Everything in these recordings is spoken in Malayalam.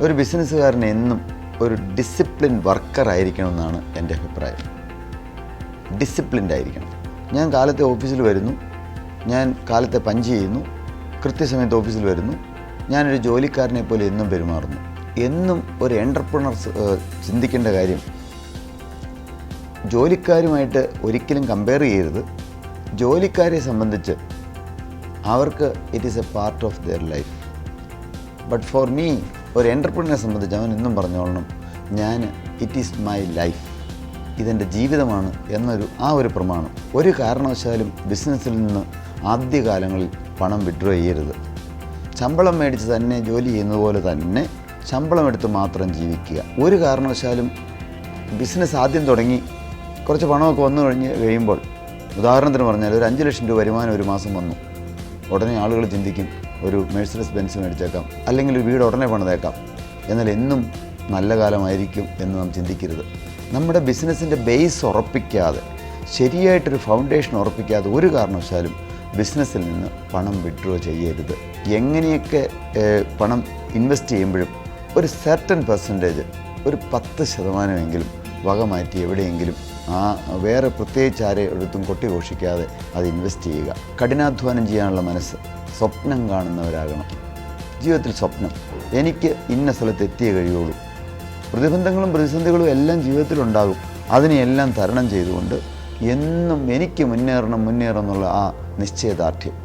ഒരു ബിസിനസ്സുകാരൻ എന്നും ഒരു ഡിസിപ്ലിൻ വർക്കറായിരിക്കണമെന്നാണ് എൻ്റെ അഭിപ്രായം. ഡിസിപ്ലിൻഡ് ആയിരിക്കണം. ഞാൻ കാലത്തെ ഓഫീസിൽ വരുന്നു, ഞാൻ കാലത്തെ പഞ്ച് ചെയ്യുന്നു, കൃത്യസമയത്ത് ഓഫീസിൽ വരുന്നു, ഞാനൊരു ജോലിക്കാരനെ പോലെ എന്നും പെരുമാറുന്നു. എന്നും ഒരു എൻ്റർപ്രണർ ചിന്തിക്കേണ്ട കാര്യം, ജോലിക്കാരുമായിട്ട് ഒരിക്കലും കമ്പയർ ചെയ്യരുത്. ജോലിക്കാരെ സംബന്ധിച്ച് അവർക്ക് it is A part of their life. But for me, ഒരു എൻ്റർപ്രണറെ സംബന്ധിച്ച് അവൻ എന്നും പറഞ്ഞോളണം, ഇറ്റ് ഈസ് മൈ ലൈഫ്, ഇതെൻ്റെ ജീവിതമാണ് എന്നൊരു ഒരു പ്രമാണം. ഒരു കാരണവശാലും ബിസിനസ്സിൽ നിന്ന് ആദ്യകാലങ്ങളിൽ പണം വിഡ്രോ ചെയ്യരുത്. ശമ്പളം മേടിച്ച് തന്നെ ജോലി ചെയ്യുന്നത് പോലെ തന്നെ ശമ്പളം എടുത്ത് മാത്രം ജീവിക്കുക. ഒരു കാരണവശാലും ബിസിനസ് ആദ്യം തുടങ്ങി കുറച്ച് പണമൊക്കെ വന്നു കഴിയുമ്പോൾ, ഉദാഹരണത്തിന് പറഞ്ഞാൽ ഒരു 5 ലക്ഷം രൂപ വരുമാനം ഒരു മാസം വന്നു, ഉടനെ ആളുകൾ ചിന്തിക്കും ഒരു മെഴ്സിഡസ് ബെൻസ് മേടിച്ചേക്കാം, അല്ലെങ്കിൽ ഒരു വീട് ഉടനെ പണിതേക്കാം. എന്നാൽ എന്നും നല്ല കാലമായിരിക്കും എന്ന് നാം ചിന്തിക്കരുത്. നമ്മുടെ ബിസിനസ്സിൻ്റെ ബേസ് ഉറപ്പിക്കാതെ, ശരിയായിട്ടൊരു ഫൗണ്ടേഷൻ ഉറപ്പിക്കാതെ ഒരു കാരണവശാലും ബിസിനസ്സിൽ നിന്ന് പണം വിഡ്രോ ചെയ്യരുത്. എങ്ങനെയൊക്കെ പണം ഇൻവെസ്റ്റ് ചെയ്യുമ്പോഴും ഒരു സർട്ടൻ പെർസെൻറ്റേജ്, ഒരു 10% വക മാറ്റി എവിടെയെങ്കിലും വേറെ പ്രത്യേകിച്ച് ആരെടുത്തും കൊട്ടിഘോഷിക്കാതെ അത് ഇൻവെസ്റ്റ് ചെയ്യുക. കഠിനാധ്വാനം ചെയ്യാനുള്ള മനസ്സ്, സ്വപ്നം കാണുന്നവരാകണം. ജീവിതത്തിൽ സ്വപ്നം, എനിക്ക് ഇന്ന സ്ഥലത്ത് എത്തിയേ കഴിയുള്ളൂ. പ്രതിബന്ധങ്ങളും പ്രതിസന്ധികളും എല്ലാം ജീവിതത്തിലുണ്ടാകും. അതിനെയെല്ലാം തരണം ചെയ്തുകൊണ്ട് എന്നും എനിക്ക് മുന്നേറണം എന്നുള്ള നിശ്ചയദാർഢ്യം,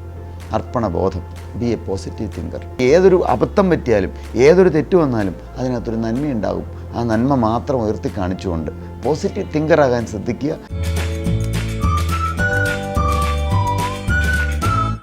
അർപ്പണബോധം, ബി എ പോസിറ്റീവ് തിങ്കർ. ഏതൊരു അബദ്ധം പറ്റിയാലും, ഏതൊരു തെറ്റ് വന്നാലും അതിനകത്തൊരു നന്മയുണ്ടാകും. ആ നന്മ മാത്രം ഉയർത്തി കാണിച്ചുകൊണ്ട് പോസിറ്റീവ് തിങ്കറാകാൻ ശ്രദ്ധിക്കുക.